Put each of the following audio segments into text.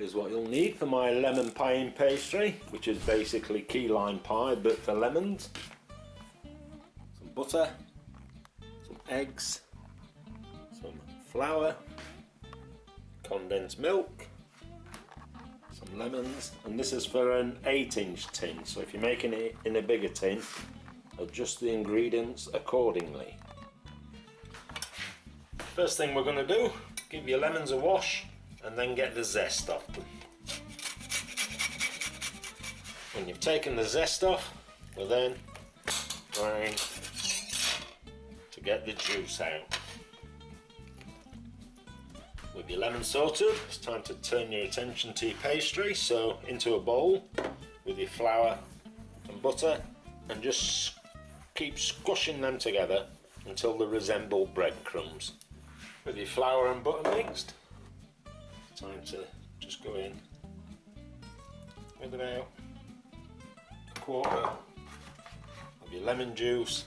Here's what you'll need for my lemon pie in pastry, which is basically key lime pie but for lemons. Some butter, some eggs, some flour, condensed milk, some lemons, and this is for an 8-inch tin, so if you're making it in a bigger tin, adjust the ingredients accordingly. First thing we're going to do, give your lemons a wash and then get the zest off them. When you've taken the zest off, we'll then grind to get the juice out. With your lemon sorted, it's time to turn your attention to your pastry, so into a bowl with your flour and butter, and just keep squashing them together until they resemble breadcrumbs. With your flour and butter mixed, it's time to just go in with about a quarter of your lemon juice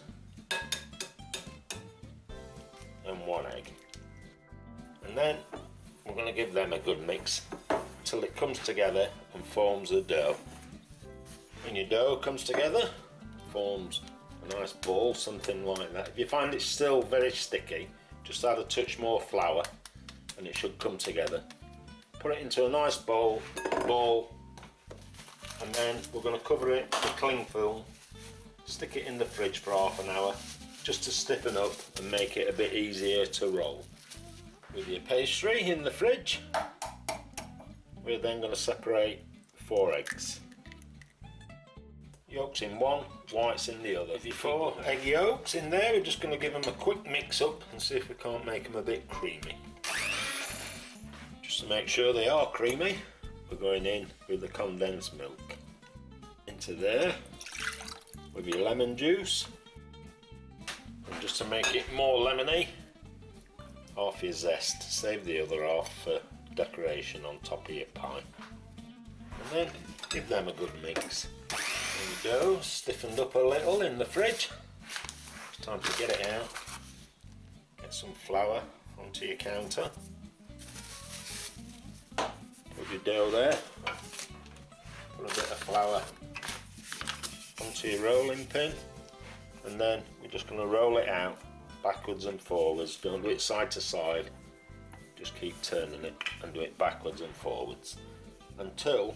and 1 egg. And then we're going to give them a good mix till it comes together and forms a dough. When your dough comes together, forms a nice ball, something like that. If you find it still very sticky, just add a touch more flour and it should come together. Put it into a nice ball, and then we're going to cover it with cling film, stick it in the fridge for half an hour just to stiffen up and make it a bit easier to roll. With your pastry in the fridge, we're then going to separate 4 eggs. Yolks in one, whites in the other. With your 4 egg yolks in there, we're just going to give them a quick mix up and see if we can't make them a bit creamy. Just to make sure they are creamy, we're going in with the condensed milk. Into there with your lemon juice, and just to make it more lemony, half your zest, save the other half for decoration on top of your pie. And then give them a good mix. There you go, stiffened up a little in the fridge. It's time to get it out. Get some flour onto your counter. Put your dough there. Put a bit of flour onto your rolling pin. And then we're just going to roll it out backwards and forwards. Don't do it side to side. Just keep turning it and do it backwards and forwards until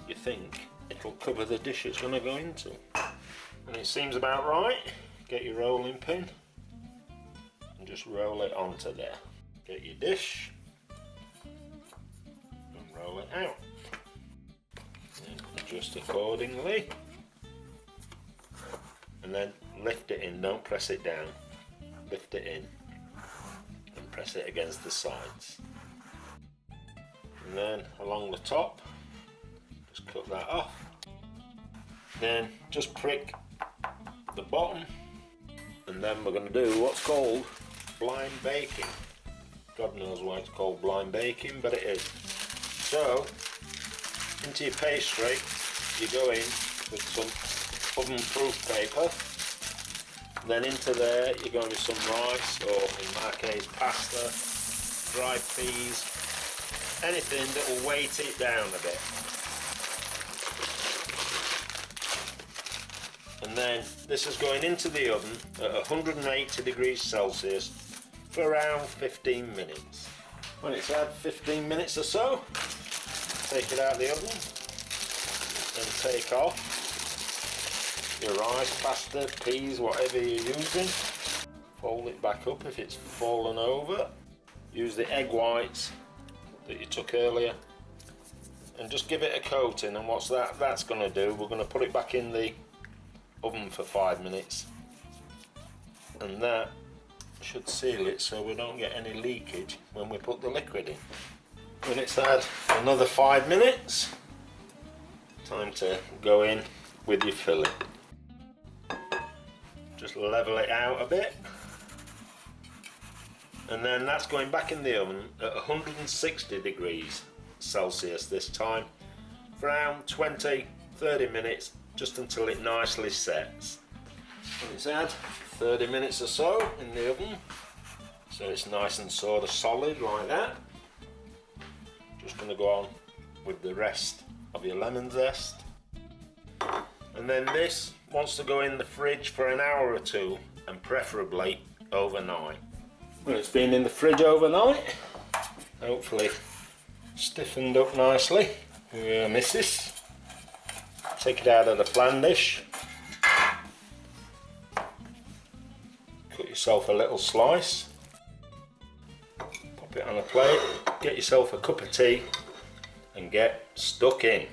you think it'll cover the dish it's going to go into. When it seems about right, get your rolling pin and just roll it onto there. Get your dish and roll it out. And adjust accordingly. And then lift it in, don't press it down. Lift it in and press it against the sides. And then along the top, just cut that off. Then just prick the bottom, and then we're going to do what's called blind baking. God knows why it's called blind baking, but it is. So into your pastry you go in with some oven proof paper, then into there you're going with some rice, or in my case pasta, dried peas, anything that will weight it down a bit. And then this is going into the oven at 180 degrees Celsius for around 15 minutes. When it's had 15 minutes or so, take it out of the oven and take off your rice, pasta, peas, whatever you're using. Fold it back up if it's fallen over. Use the egg whites that you took earlier and just give it a coating. And what's that's going to do, we're going to put it back in the oven for 5 minutes, and that should seal it so we don't get any leakage when we put the liquid in. When it's had another 5 minutes, time to go in with your filling. Just level it out a bit, and then that's going back in the oven at 160 degrees Celsius this time for around 20-30 minutes, just until it nicely sets. When it's had 30 minutes or so in the oven, so it's nice and sort of solid like that, just going to go on with the rest of your lemon zest. And then this wants to go in the fridge for an hour or two, and preferably overnight. Well, it's been in the fridge overnight, hopefully stiffened up nicely. Missus. Take it out of the flan dish. Cut yourself a little slice. Pop it on a plate. Get yourself a cup of tea and get stuck in.